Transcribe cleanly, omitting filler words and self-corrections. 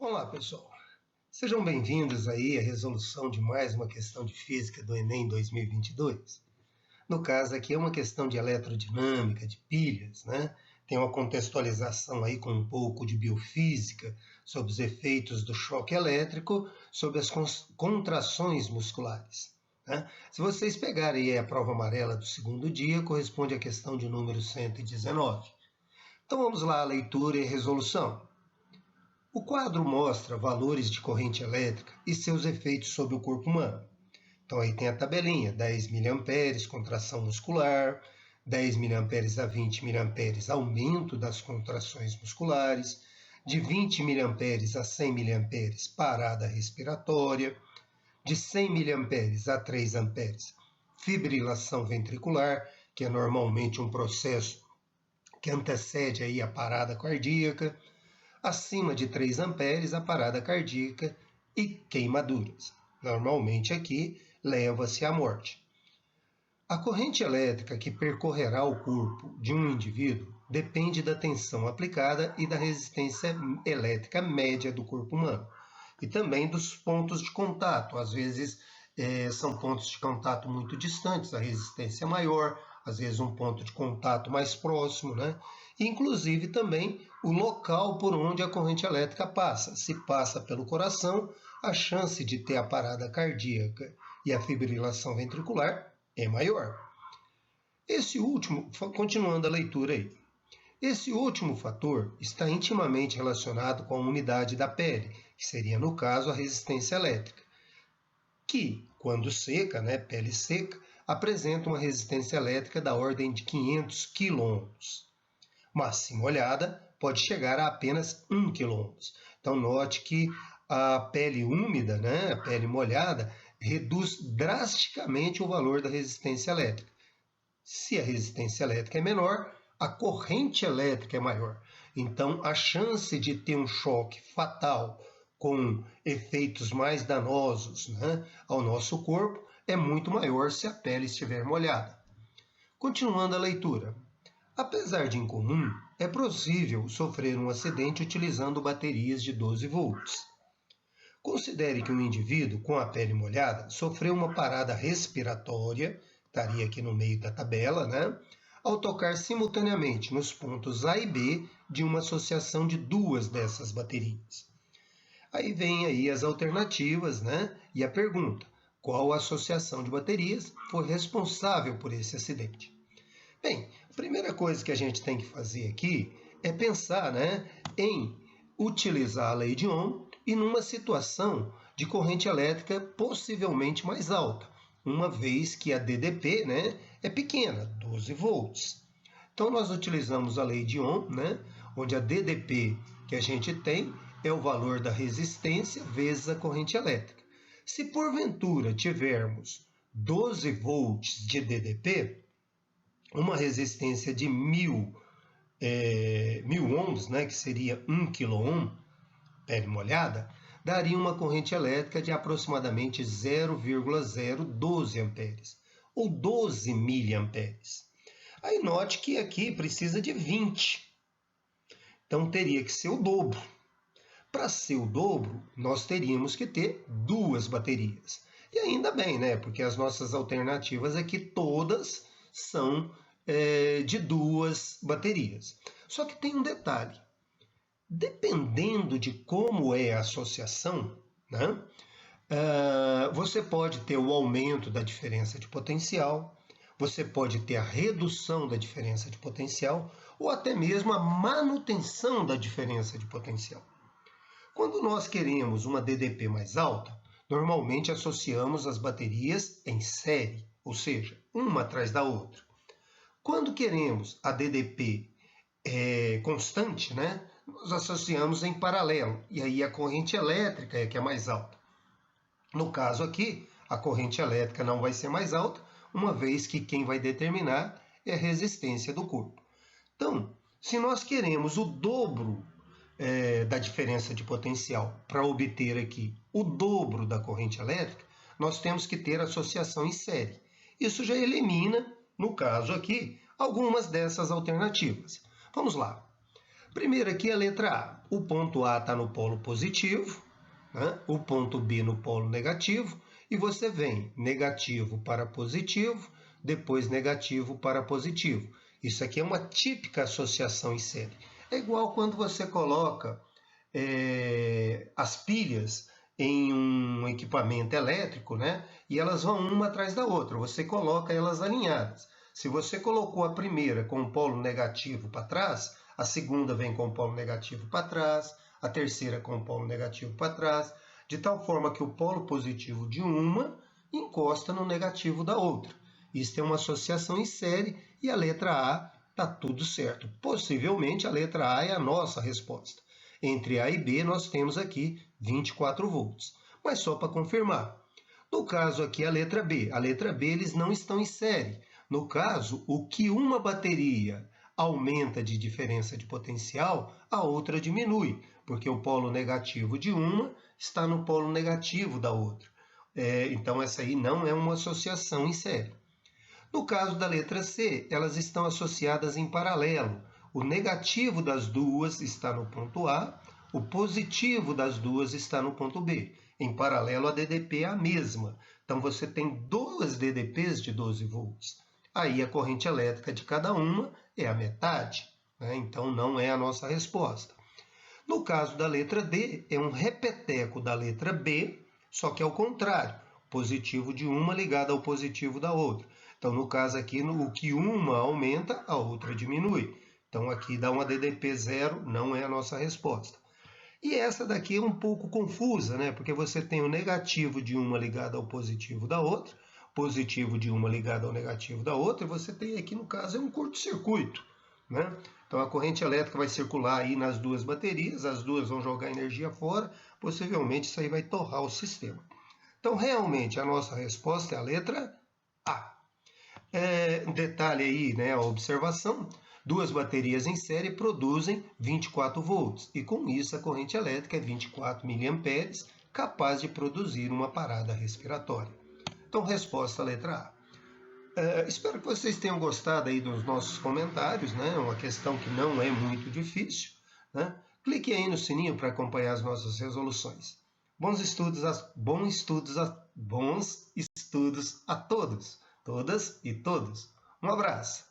Olá, pessoal. Sejam bem-vindos aí à resolução de mais uma questão de física do Enem 2022. No caso aqui é uma questão de eletrodinâmica, de pilhas, né? Tem uma contextualização aí com um pouco de biofísica sobre os efeitos do choque elétrico sobre as contrações musculares, né? Se vocês pegarem aí a prova amarela do segundo dia, corresponde à questão de número 119. Então vamos lá, a leitura e resolução. O quadro mostra valores de corrente elétrica e seus efeitos sobre o corpo humano. Então aí tem a tabelinha, 10 mA contração muscular, 10 mA a 20 mA aumento das contrações musculares, de 20 mA a 100 mA parada respiratória, de 100 mA a 3 A fibrilação ventricular, que é normalmente um processo que antecede aí a parada cardíaca, acima de 3 amperes a parada cardíaca e queimaduras. Normalmente aqui leva-se à morte. A corrente elétrica que percorrerá o corpo de um indivíduo depende da tensão aplicada e da resistência elétrica média do corpo humano. E também dos pontos de contato. Às vezes são pontos de contato muito distantes, a resistência é maior, às vezes um ponto de contato mais próximo, né? Inclusive também o local por onde a corrente elétrica passa. Se passa pelo coração, a chance de ter a parada cardíaca e a fibrilação ventricular é maior. Esse último, continuando a leitura aí, esse último fator está intimamente relacionado com a umidade da pele, que seria, no caso, a resistência elétrica, que, quando seca, né, pele seca, apresenta uma resistência elétrica da ordem de 500 kΩ. Mas, se molhada, pode chegar a apenas 1 kΩ. Então, note que a pele úmida, né, a pele molhada, reduz drasticamente o valor da resistência elétrica. Se a resistência elétrica é menor, a corrente elétrica é maior. Então, a chance de ter um choque fatal com efeitos mais danosos, né, ao nosso corpo é muito maior se a pele estiver molhada. Continuando a leitura. Apesar de incomum, é possível sofrer um acidente utilizando baterias de 12 volts. Considere que um indivíduo com a pele molhada sofreu uma parada respiratória, estaria aqui no meio da tabela, né? Ao tocar simultaneamente nos pontos A e B de uma associação de duas dessas baterias. Aí vem aí as alternativas, né? E a pergunta, qual associação de baterias foi responsável por esse acidente? Bem, a primeira coisa que a gente tem que fazer aqui é pensar, né, em utilizar a lei de Ohm e numa situação de corrente elétrica possivelmente mais alta, uma vez que a DDP, né, é pequena, 12 volts. Então nós utilizamos a lei de Ohm, né, onde a DDP que a gente tem é o valor da resistência vezes a corrente elétrica. Se porventura tivermos 12 volts de DDP, uma resistência de 1000 ohms, né, que seria 1 kΩ, pele molhada, daria uma corrente elétrica de aproximadamente 0,012 amperes, ou 12 miliamperes. Aí note que aqui precisa de 20. Então teria que ser o dobro. Para ser o dobro, nós teríamos que ter duas baterias. E ainda bem, né? Porque as nossas alternativas aqui todas são de duas baterias. Só que tem um detalhe. Dependendo de como é a associação, né, você pode ter o aumento da diferença de potencial, você pode ter a redução da diferença de potencial ou até mesmo a manutenção da diferença de potencial. Quando nós queremos uma DDP mais alta, normalmente associamos as baterias em série, ou seja, uma atrás da outra. Quando queremos a DDP constante, né, nós associamos em paralelo, e aí a corrente elétrica é que é mais alta. No caso aqui, a corrente elétrica não vai ser mais alta, uma vez que quem vai determinar é a resistência do corpo. Então, se nós queremos o dobro da diferença de potencial para obter aqui o dobro da corrente elétrica, nós temos que ter associação em série. Isso já elimina, no caso aqui, algumas dessas alternativas. Vamos lá. Primeiro aqui a letra A. O ponto A está no polo positivo, né? O ponto B no polo negativo, e você vem negativo para positivo, depois negativo para positivo. Isso aqui é uma típica associação em série. É igual quando você coloca as pilhas em um equipamento elétrico, né? E elas vão uma atrás da outra. Você coloca elas alinhadas. Se você colocou a primeira com o polo negativo para trás, a segunda vem com o polo negativo para trás, a terceira com o polo negativo para trás, de tal forma que o polo positivo de uma encosta no negativo da outra. Isso é uma associação em série e a letra A está tudo certo. Possivelmente a letra A é a nossa resposta. Entre A e B nós temos aqui 24 volts. Mas só para confirmar. No caso aqui a letra B eles não estão em série. No caso, o que uma bateria aumenta de diferença de potencial, a outra diminui, porque o polo negativo de uma está no polo negativo da outra. Então essa aí não é uma associação em série. No caso da letra C, elas estão associadas em paralelo. O negativo das duas está no ponto A, o positivo das duas está no ponto B. Em paralelo, a DDP é a mesma. Então, você tem duas DDPs de 12 volts. Aí, a corrente elétrica de cada uma é a metade, né? Então, não é a nossa resposta. No caso da letra D, é um repeteco da letra B, só que ao contrário. Positivo de uma ligado ao positivo da outra. Então, no caso aqui, o que uma aumenta, a outra diminui. Então, aqui dá uma DDP zero, não é a nossa resposta. E essa daqui é um pouco confusa, né? Porque você tem o negativo de uma ligado ao positivo da outra, positivo de uma ligado ao negativo da outra, e você tem aqui, no caso, é um curto-circuito, né? Então, a corrente elétrica vai circular aí nas duas baterias, as duas vão jogar energia fora, possivelmente isso aí vai torrar o sistema. Então, realmente, a nossa resposta é a letra A. Um detalhe aí, né, a observação, duas baterias em série produzem 24 volts, e com isso a corrente elétrica é 24 mA, capaz de produzir uma parada respiratória. Então, resposta letra A. Espero que vocês tenham gostado aí dos nossos comentários, né? Uma questão que não é muito difícil, né? Clique aí no sininho para acompanhar as nossas resoluções. Bons estudos a todos, todas e todos. Um abraço.